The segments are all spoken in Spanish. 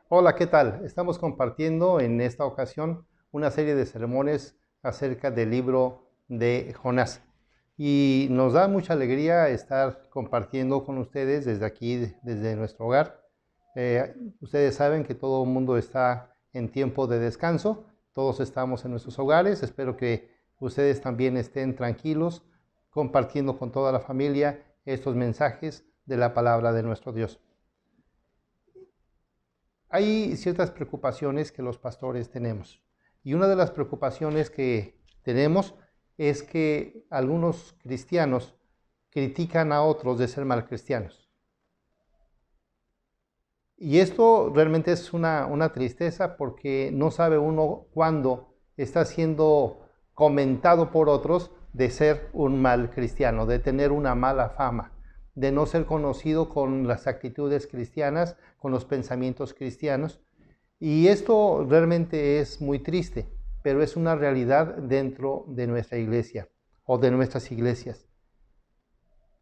Hola, ¿qué tal? Estamos compartiendo en esta ocasión una serie de sermones acerca del libro de Jonás. Y nos da mucha alegría estar compartiendo con ustedes desde aquí, desde nuestro hogar. Ustedes saben que todo el mundo está en tiempo de descanso, todos estamos en nuestros hogares. Espero que ustedes también estén tranquilos compartiendo con toda la familia estos mensajes de la palabra de nuestro Dios. Hay ciertas preocupaciones que los pastores tenemos. Y una de las preocupaciones que tenemos es que algunos cristianos critican a otros de ser malcristianos. Y esto realmente es una tristeza porque no sabe uno cuándo está siendo comentado por otros de ser un mal cristiano, de tener una mala fama, de no ser conocido con las actitudes cristianas, con los pensamientos cristianos. Y esto realmente es muy triste, pero es una realidad dentro de nuestra iglesia o de nuestras iglesias.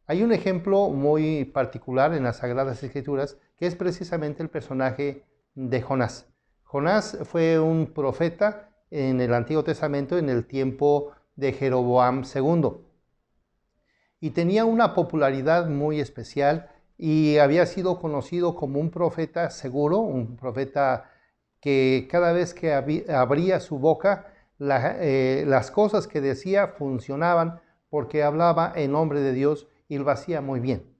Hay un ejemplo muy particular en las Sagradas Escrituras que es precisamente el personaje de Jonás. Jonás fue un profeta en el Antiguo Testamento en el tiempo de Jeroboam II y tenía una popularidad muy especial y había sido conocido como un profeta seguro, un profeta que cada vez que abría su boca, las cosas que decía funcionaban porque hablaba en nombre de Dios y lo hacía muy bien.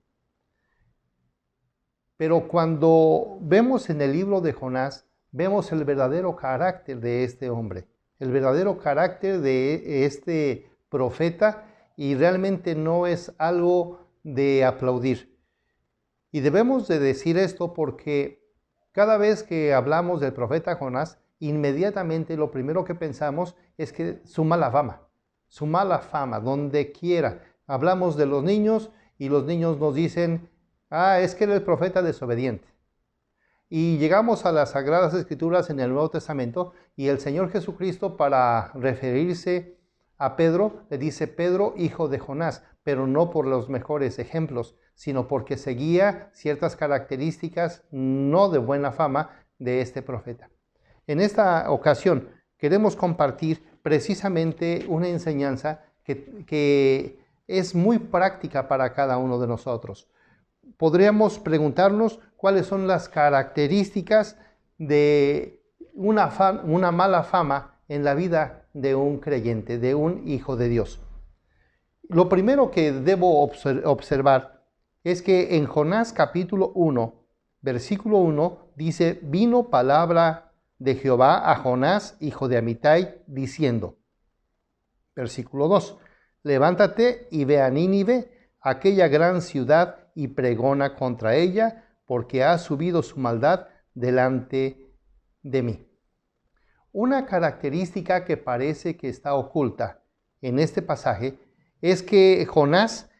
Pero cuando vemos en el libro de Jonás, vemos el verdadero carácter de este hombre, el verdadero carácter de este profeta, y realmente no es algo de aplaudir. Y debemos de decir esto porque cada vez que hablamos del profeta Jonás, inmediatamente lo primero que pensamos es que su mala fama, donde quiera. Hablamos de los niños y los niños nos dicen, es que era el profeta desobediente. Y llegamos a las Sagradas Escrituras en el Nuevo Testamento y el Señor Jesucristo, para referirse a Pedro, le dice Pedro, hijo de Jonás, pero no por los mejores ejemplos, sino porque seguía ciertas características no de buena fama de este profeta. En esta ocasión queremos compartir precisamente una enseñanza que es muy práctica para cada uno de nosotros. Podríamos preguntarnos cuáles son las características de una mala fama en la vida de un creyente, de un hijo de Dios. Lo primero que debo observar es que en Jonás capítulo 1, versículo 1, dice, vino palabra de Jehová a Jonás, hijo de Amitai, diciendo, versículo 2, levántate y ve a Nínive, aquella gran ciudad, y pregona contra ella, porque ha subido su maldad delante de mí. Una característica que parece que está oculta en este pasaje es que Jonás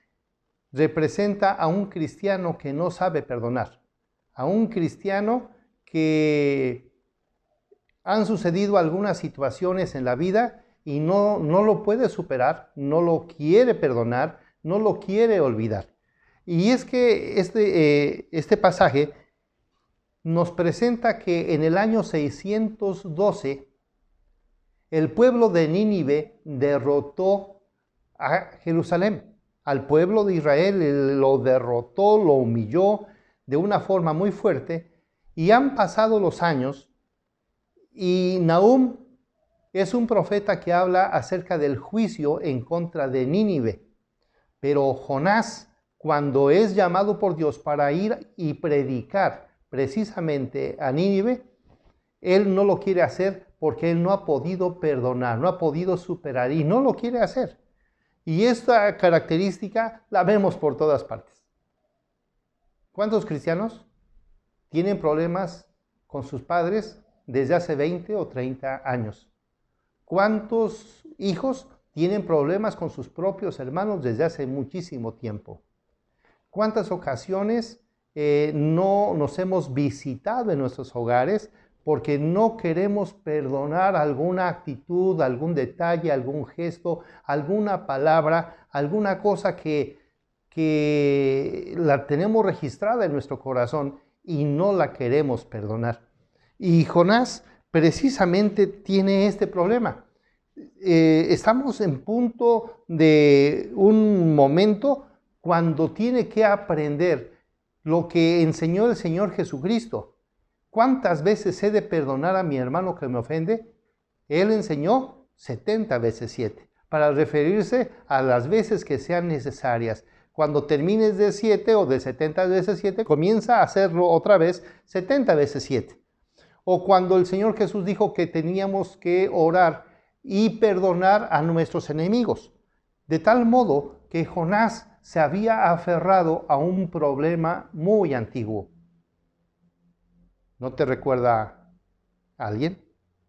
representa a un cristiano que no sabe perdonar, a un cristiano que han sucedido algunas situaciones en la vida y no lo puede superar, no lo quiere perdonar, no lo quiere olvidar. Y es que este pasaje nos presenta que en el año 612 el pueblo de Nínive derrotó a Jerusalén. Al pueblo de Israel lo derrotó, lo humilló de una forma muy fuerte, y han pasado los años y Nahum es un profeta que habla acerca del juicio en contra de Nínive. Pero Jonás, cuando es llamado por Dios para ir y predicar precisamente a Nínive, él no lo quiere hacer porque él no ha podido perdonar, no ha podido superar y no lo quiere hacer. Y esta característica la vemos por todas partes. ¿Cuántos cristianos tienen problemas con sus padres desde hace 20 o 30 años? ¿Cuántos hijos tienen problemas con sus propios hermanos desde hace muchísimo tiempo? ¿Cuántas ocasiones no nos hemos visitado en nuestros hogares porque no queremos perdonar alguna actitud, algún detalle, algún gesto, alguna palabra, alguna cosa que la tenemos registrada en nuestro corazón y no la queremos perdonar? Y Jonás precisamente tiene este problema. Estamos en punto de un momento cuando tiene que aprender lo que enseñó el Señor Jesucristo. ¿Cuántas veces he de perdonar a mi hermano que me ofende? Él enseñó 70 veces 7, para referirse a las veces que sean necesarias. Cuando termines de 7 o de 70 veces 7, comienza a hacerlo otra vez 70 veces 7. O cuando el Señor Jesús dijo que teníamos que orar y perdonar a nuestros enemigos. De tal modo que Jonás se había aferrado a un problema muy antiguo. ¿No te recuerda a alguien?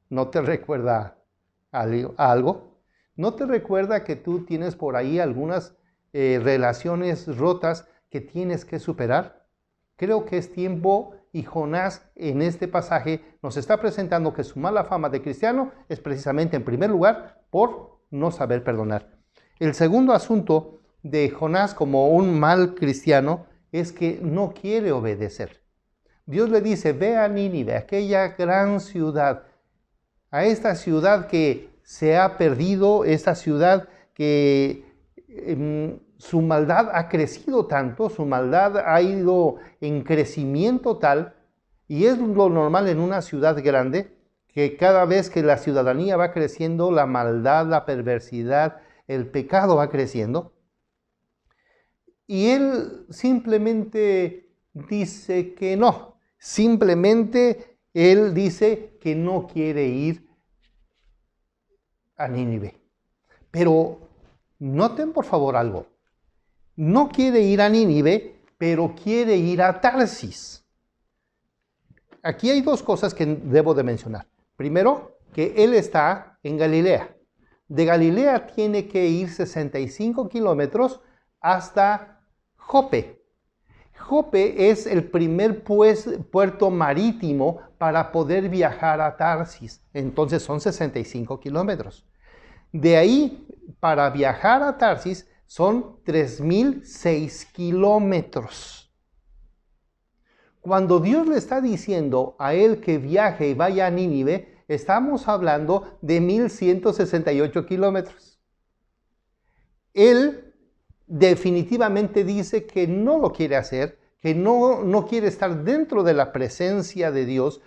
¿No te recuerda a algo? ¿No te recuerda que tú tienes por ahí algunas relaciones rotas que tienes que superar? Creo que es tiempo, y Jonás en este pasaje nos está presentando que su mala fama de cristiano es precisamente en primer lugar por no saber perdonar. El segundo asunto de Jonás como un mal cristiano es que no quiere obedecer. Dios le dice, ve a Nínive, aquella gran ciudad, a esta ciudad que se ha perdido, esta ciudad que su maldad ha crecido tanto, su maldad ha ido en crecimiento tal, y es lo normal en una ciudad grande, que cada vez que la ciudadanía va creciendo, la maldad, la perversidad, el pecado va creciendo. Y él simplemente dice que no, simplemente él dice que no quiere ir a Nínive. Pero noten por favor algo. No quiere ir a Nínive, pero quiere ir a Tarsis. Aquí hay dos cosas que debo de mencionar. Primero, que él está en Galilea. De Galilea tiene que ir 65 kilómetros hasta Jope. Jope es el primer puerto marítimo para poder viajar a Tarsis. Entonces son 65 kilómetros. De ahí, para viajar a Tarsis, son 3006 kilómetros. Cuando Dios le está diciendo a él que viaje y vaya a Nínive, estamos hablando de 1168 kilómetros. Él definitivamente dice que no lo quiere hacer, que no quiere estar dentro de la presencia de Dios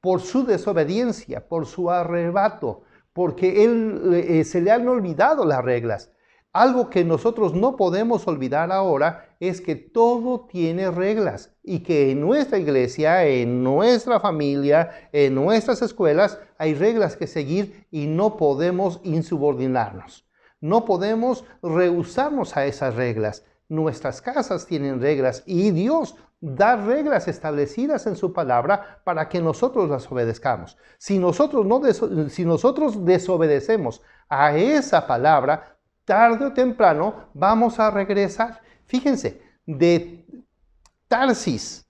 por su desobediencia, por su arrebato, porque se le han olvidado las reglas. Algo que nosotros no podemos olvidar ahora es que todo tiene reglas y que en nuestra iglesia, en nuestra familia, en nuestras escuelas hay reglas que seguir y no podemos insubordinarnos. No podemos rehusarnos a esas reglas. Nuestras casas tienen reglas y Dios da reglas establecidas en su palabra para que nosotros las obedezcamos. Si nosotros desobedecemos a esa palabra, tarde o temprano vamos a regresar. Fíjense, de Tarsis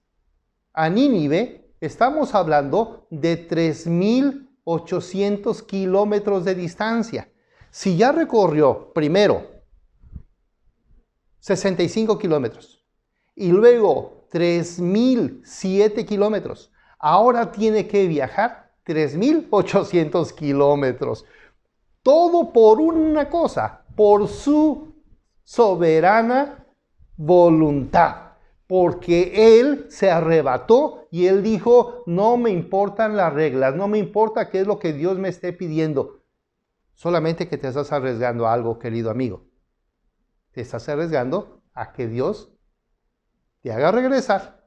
a Nínive estamos hablando de 3800 kilómetros de distancia. Si ya recorrió primero 65 kilómetros y luego 3007 kilómetros, ahora tiene que viajar 3800 kilómetros. Todo por una cosa, por su soberana voluntad. Porque él se arrebató y él dijo, no me importan las reglas, no me importa qué es lo que Dios me esté pidiendo. Solamente que te estás arriesgando a algo, querido amigo. Te estás arriesgando a que Dios te haga regresar,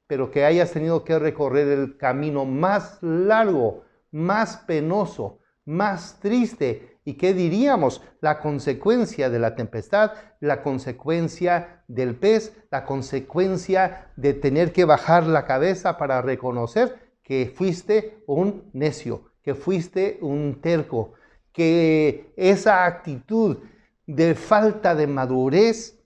pero que hayas tenido que recorrer el camino más largo, más penoso, más triste, y qué diríamos, la consecuencia de la tempestad, la consecuencia del pez, la consecuencia de tener que bajar la cabeza para reconocer que fuiste un necio, que fuiste un terco, que esa actitud de falta de madurez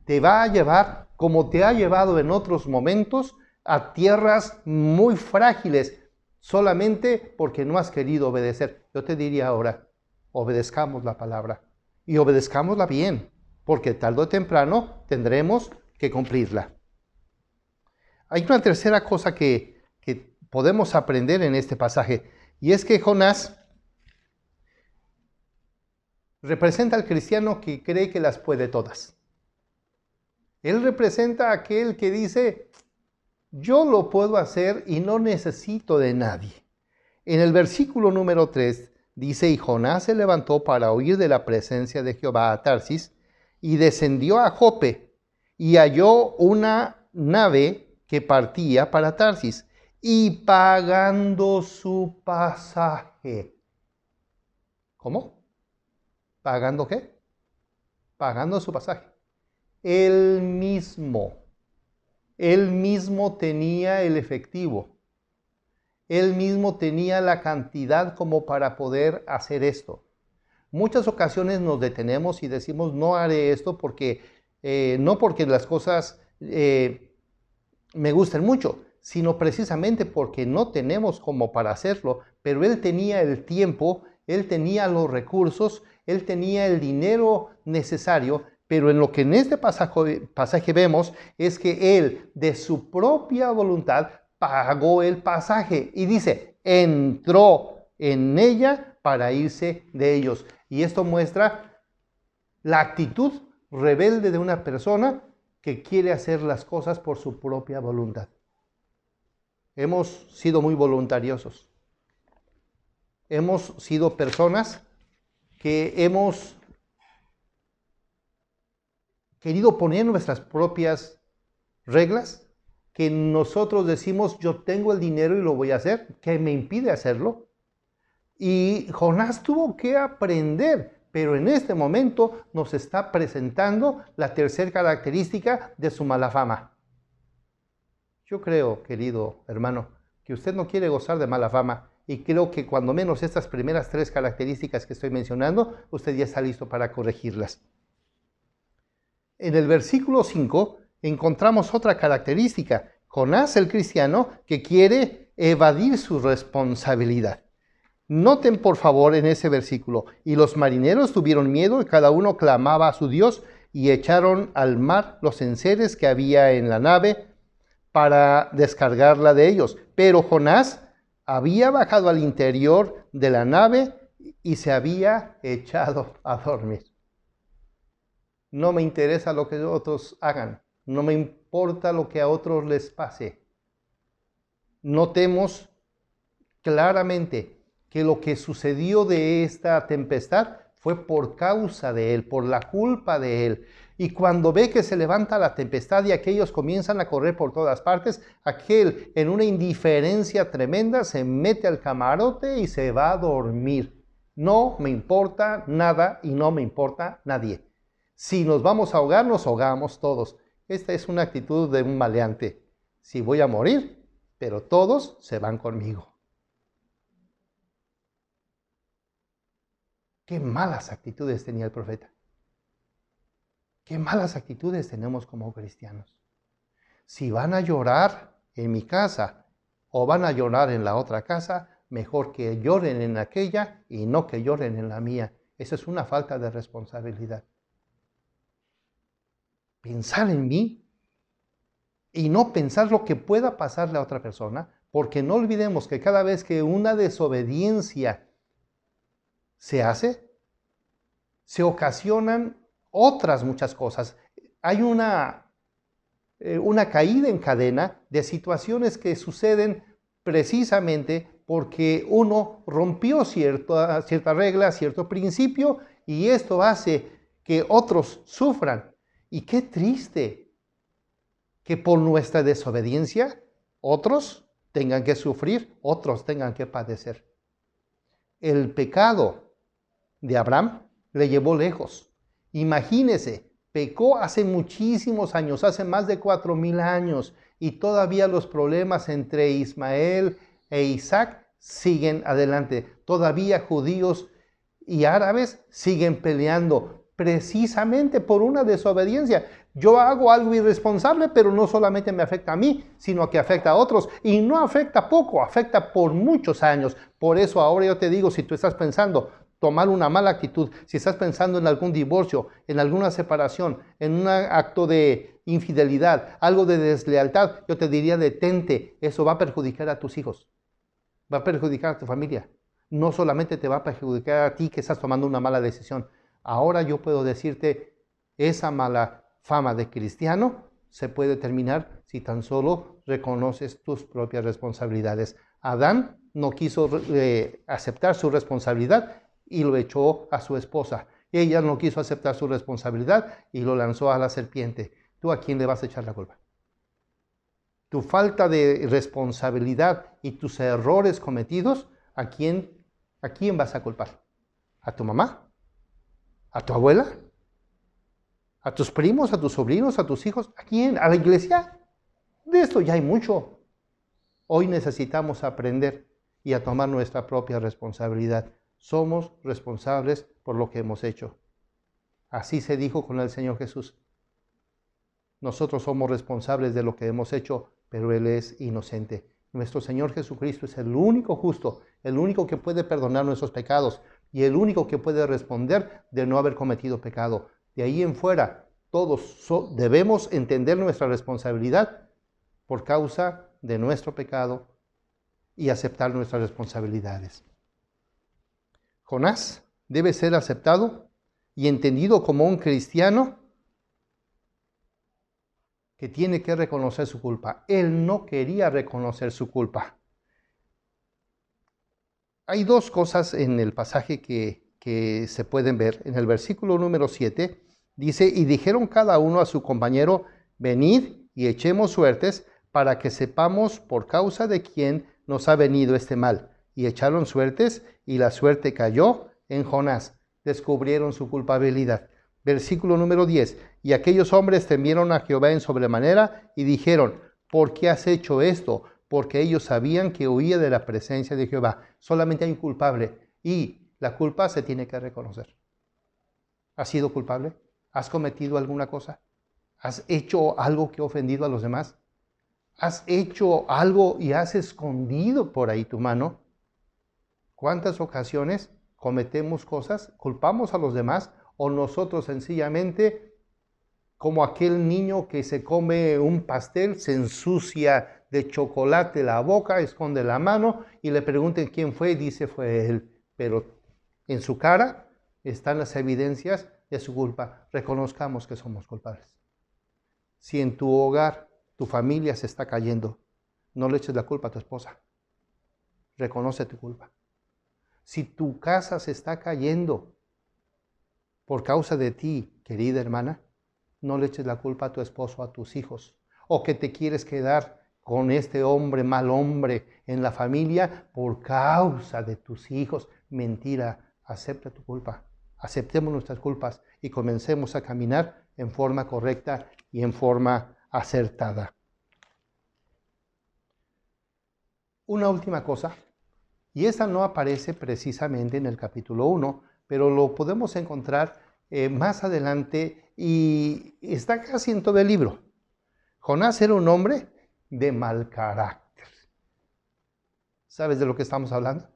te va a llevar, como te ha llevado en otros momentos, a tierras muy frágiles, solamente porque no has querido obedecer. Yo te diría ahora, obedezcamos la palabra y obedezcámosla bien, porque tarde o temprano tendremos que cumplirla. Hay una tercera cosa que podemos aprender en este pasaje. Y es que Jonás representa al cristiano que cree que las puede todas. Él representa a aquel que dice, yo lo puedo hacer y no necesito de nadie. En el versículo número 3 dice, y Jonás se levantó para huir de la presencia de Jehová a Tarsis, y descendió a Jope, y halló una nave que partía para Tarsis, y pagando su pasaje. ¿Cómo? ¿Pagando qué? Pagando su pasaje. Él mismo tenía el efectivo. Él mismo tenía la cantidad como para poder hacer esto. Muchas ocasiones nos detenemos y decimos, no haré esto porque, no porque las cosas me gusten mucho, sino precisamente porque no tenemos como para hacerlo, pero él tenía el tiempo, él tenía los recursos, él tenía el dinero necesario, pero en lo que en este pasaje vemos es que él de su propia voluntad pagó el pasaje y dice, entró en ella para irse de ellos. Y esto muestra la actitud rebelde de una persona que quiere hacer las cosas por su propia voluntad. Hemos sido muy voluntariosos. Hemos sido personas que hemos querido poner nuestras propias reglas, que nosotros decimos, yo tengo el dinero y lo voy a hacer, ¿qué me impide hacerlo? Y Jonás tuvo que aprender, pero en este momento nos está presentando la tercera característica de su mala fama. Yo creo, querido hermano, que usted no quiere gozar de mala fama, y creo que cuando menos estas primeras 3 características que estoy mencionando, usted ya está listo para corregirlas. En el versículo 5 encontramos otra característica. Jonás, el cristiano, que quiere evadir su responsabilidad. Noten por favor en ese versículo, y los marineros tuvieron miedo y cada uno clamaba a su Dios y echaron al mar los enseres que había en la nave para descargarla de ellos. Pero Jonás había bajado al interior de la nave y se había echado a dormir. No me interesa lo que otros hagan. No me importa lo que a otros les pase. Notemos claramente que lo que sucedió de esta tempestad fue por causa de él, por la culpa de él. Y cuando ve que se levanta la tempestad y aquellos comienzan a correr por todas partes, aquel en una indiferencia tremenda se mete al camarote y se va a dormir. No me importa nada y no me importa nadie. Si nos vamos a ahogar, nos ahogamos todos. Esta es una actitud de un maleante. Si voy a morir, pero todos se van conmigo. Qué malas actitudes tenía el profeta. Qué malas actitudes tenemos como cristianos. Si van a llorar en mi casa o van a llorar en la otra casa, mejor que lloren en aquella y no que lloren en la mía. Eso es una falta de responsabilidad. Pensar en mí y no pensar lo que pueda pasarle a otra persona, porque no olvidemos que cada vez que una desobediencia se hace, se ocasionan otras muchas cosas. Hay una caída en cadena de situaciones que suceden precisamente porque uno rompió cierta regla, cierto principio, y esto hace que otros sufran. Y qué triste que por nuestra desobediencia otros tengan que sufrir, otros tengan que padecer. El pecado de Abraham le llevó lejos. Imagínese, pecó hace muchísimos años, hace más de 4,000 años, y todavía los problemas entre Ismael e Isaac siguen adelante. Todavía judíos y árabes siguen peleando precisamente por una desobediencia. Yo hago algo irresponsable, pero no solamente me afecta a mí, sino que afecta a otros. Y no afecta poco, afecta por muchos años. Por eso ahora yo te digo, si tú estás pensando, tomar una mala actitud, si estás pensando en algún divorcio, en alguna separación, en un acto de infidelidad, algo de deslealtad, yo te diría detente, eso va a perjudicar a tus hijos, va a perjudicar a tu familia. No solamente te va a perjudicar a ti que estás tomando una mala decisión. Ahora yo puedo decirte, esa mala fama de cristiano se puede terminar si tan solo reconoces tus propias responsabilidades. Adán no quiso aceptar su responsabilidad y lo echó a su esposa. Ella no quiso aceptar su responsabilidad y lo lanzó a la serpiente. ¿Tú a quién le vas a echar la culpa? Tu falta de responsabilidad y tus errores cometidos, ¿a quién vas a culpar? ¿A tu mamá? ¿A tu abuela? ¿A tus primos? ¿A tus sobrinos? ¿A tus hijos? ¿A quién? ¿A la iglesia? De esto ya hay mucho. Hoy necesitamos aprender y a tomar nuestra propia responsabilidad. Somos responsables por lo que hemos hecho. Así se dijo con el Señor Jesús. Nosotros somos responsables de lo que hemos hecho, pero Él es inocente. Nuestro Señor Jesucristo es el único justo, el único que puede perdonar nuestros pecados y el único que puede responder de no haber cometido pecado. De ahí en fuera, todos debemos entender nuestra responsabilidad por causa de nuestro pecado y aceptar nuestras responsabilidades. Jonás debe ser aceptado y entendido como un cristiano que tiene que reconocer su culpa. Él no quería reconocer su culpa. Hay dos cosas en el pasaje que se pueden ver. En el versículo número 7 dice, y dijeron cada uno a su compañero, venid y echemos suertes para que sepamos por causa de quién nos ha venido este mal. Y echaron suertes y la suerte cayó en Jonás. Descubrieron su culpabilidad. Versículo número 10. Y aquellos hombres temieron a Jehová en sobremanera y dijeron, ¿por qué has hecho esto? Porque ellos sabían que huía de la presencia de Jehová. Solamente hay un culpable y la culpa se tiene que reconocer. ¿Has sido culpable? ¿Has cometido alguna cosa? ¿Has hecho algo que ha ofendido a los demás? ¿Has hecho algo y has escondido por ahí tu mano? ¿Cuántas ocasiones cometemos cosas, culpamos a los demás o nosotros sencillamente, como aquel niño que se come un pastel, se ensucia de chocolate la boca, esconde la mano y le pregunten quién fue y dice fue él, pero en su cara están las evidencias de su culpa? Reconozcamos que somos culpables. Si en tu hogar tu familia se está cayendo, no le eches la culpa a tu esposa. Reconoce tu culpa. Si tu casa se está cayendo por causa de ti, querida hermana, no le eches la culpa a tu esposo o a tus hijos. O que te quieres quedar con este hombre, mal hombre, en la familia por causa de tus hijos. Mentira, acepta tu culpa. Aceptemos nuestras culpas y comencemos a caminar en forma correcta y en forma acertada. Una última cosa, y esta no aparece precisamente en el capítulo 1, pero lo podemos encontrar más adelante y está casi en todo el libro. Jonás era un hombre de mal carácter. ¿Sabes de lo que estamos hablando?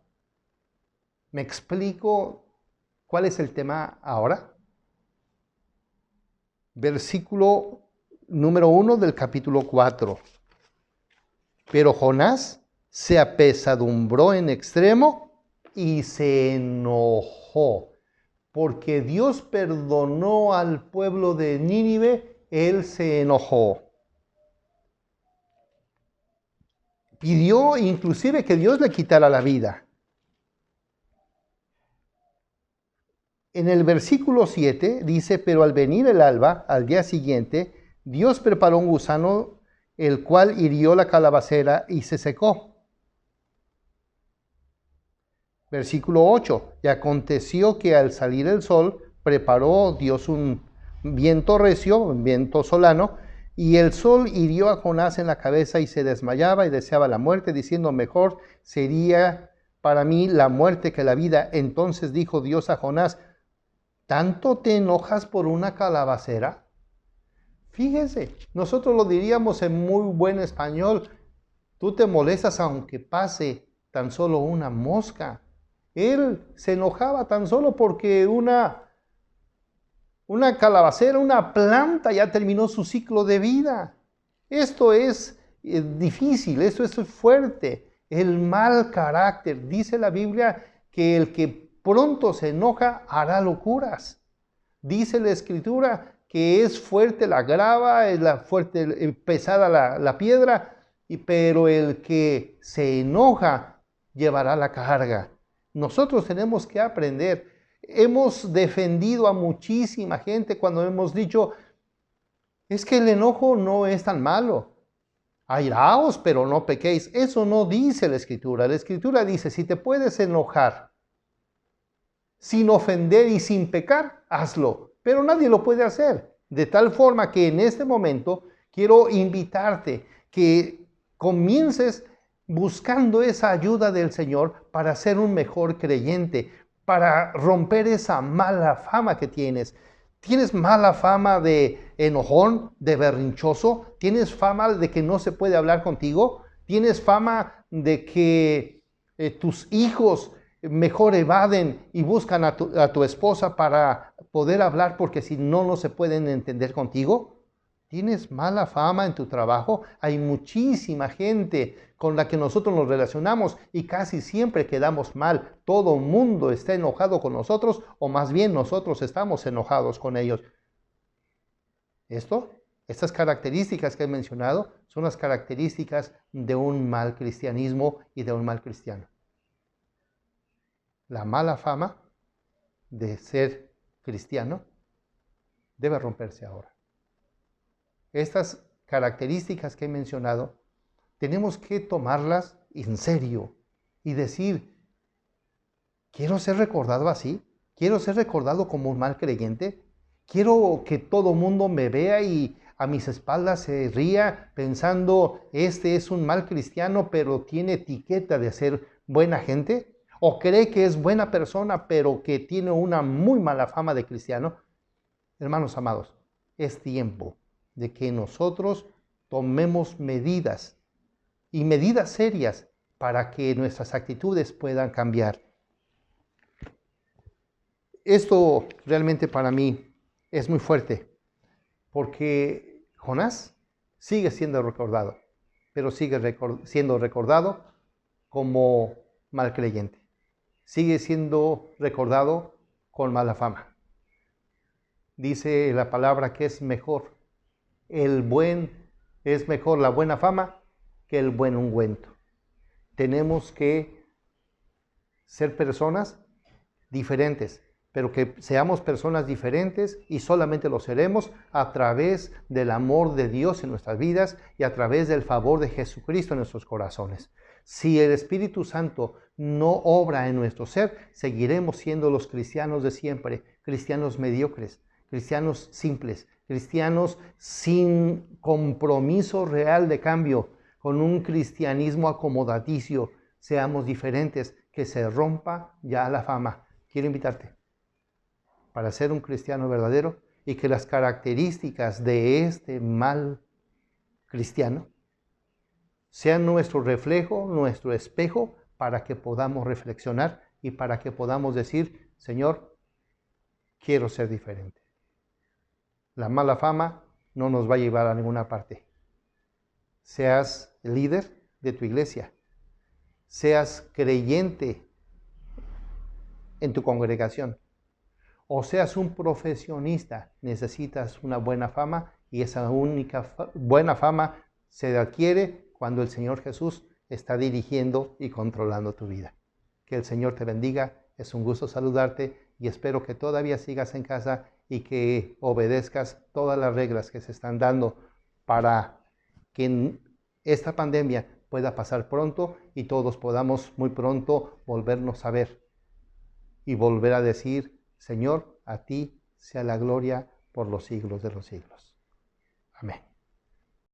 ¿Me explico cuál es el tema ahora? Versículo número 1 del capítulo 4. Pero Jonás se apesadumbró en extremo y se enojó. Porque Dios perdonó al pueblo de Nínive, él se enojó. Pidió inclusive que Dios le quitara la vida. En el versículo 7 dice, pero al venir el alba, al día siguiente, Dios preparó un gusano, el cual hirió la calabacera y se secó. Versículo 8, y aconteció que al salir el sol, preparó Dios un viento recio, un viento solano, y el sol hirió a Jonás en la cabeza y se desmayaba y deseaba la muerte, diciendo, mejor sería para mí la muerte que la vida. Entonces dijo Dios a Jonás, ¿tanto te enojas por una calabacera? Fíjese, nosotros lo diríamos en muy buen español, tú te molestas aunque pase tan solo una mosca. Él se enojaba tan solo porque una calabacera, una planta ya terminó su ciclo de vida. Esto es difícil, esto es fuerte. El mal carácter, dice la Biblia que el que pronto se enoja hará locuras. Dice la Escritura que es fuerte la grava, es pesada la piedra, pero el que se enoja llevará la carga. Nosotros tenemos que aprender. Hemos defendido a muchísima gente cuando hemos dicho, es que el enojo no es tan malo. Airaos, pero no pequéis. Eso no dice la Escritura. La Escritura dice, si te puedes enojar sin ofender y sin pecar, hazlo. Pero nadie lo puede hacer. De tal forma que en este momento quiero invitarte que comiences buscando esa ayuda del Señor para ser un mejor creyente, para romper esa mala fama que tienes. ¿Tienes mala fama de enojón, de berrinchoso? ¿Tienes fama de que no se puede hablar contigo? ¿Tienes fama de que tus hijos mejor evaden y buscan a tu esposa para poder hablar porque si no, no se pueden entender contigo? ¿Tienes mala fama en tu trabajo? Hay muchísima gente con la que nosotros nos relacionamos y casi siempre quedamos mal. Todo el mundo está enojado con nosotros o más bien nosotros estamos enojados con ellos. Estas características que he mencionado son las características de un mal cristianismo y de un mal cristiano. La mala fama de ser cristiano debe romperse ahora. Estas características que he mencionado, tenemos que tomarlas en serio y decir, ¿quiero ser recordado así? ¿Quiero ser recordado como un mal creyente? ¿Quiero que todo mundo me vea y a mis espaldas se ría pensando, este es un mal cristiano, pero tiene etiqueta de ser buena gente? ¿O cree que es buena persona, pero que tiene una muy mala fama de cristiano? Hermanos amados, es tiempo de que nosotros tomemos medidas y medidas serias para que nuestras actitudes puedan cambiar. Esto realmente para mí es muy fuerte, porque Jonás sigue siendo recordado, pero sigue siendo recordado como mal creyente. Sigue siendo recordado con mala fama. Dice la palabra que es mejor la buena fama que el buen ungüento. Tenemos que ser personas diferentes, pero que seamos personas diferentes y solamente lo seremos a través del amor de Dios en nuestras vidas y a través del favor de Jesucristo en nuestros corazones. Si el Espíritu Santo no obra en nuestro ser, seguiremos siendo los cristianos de siempre, cristianos mediocres, cristianos simples, cristianos sin compromiso real de cambio, con un cristianismo acomodaticio. Seamos diferentes, que se rompa ya la fama. Quiero invitarte para ser un cristiano verdadero y que las características de este mal cristiano sean nuestro reflejo, nuestro espejo, para que podamos reflexionar y para que podamos decir, Señor, quiero ser diferente. La mala fama no nos va a llevar a ninguna parte. Seas líder de tu iglesia, seas creyente en tu congregación, o seas un profesionista, necesitas una buena fama y esa única buena fama se adquiere cuando el Señor Jesús está dirigiendo y controlando tu vida. Que el Señor te bendiga, es un gusto saludarte y espero que todavía sigas en casa y que obedezcas todas las reglas que se están dando para que esta pandemia pueda pasar pronto y todos podamos muy pronto volvernos a ver y volver a decir, Señor, a ti sea la gloria por los siglos de los siglos. Amén.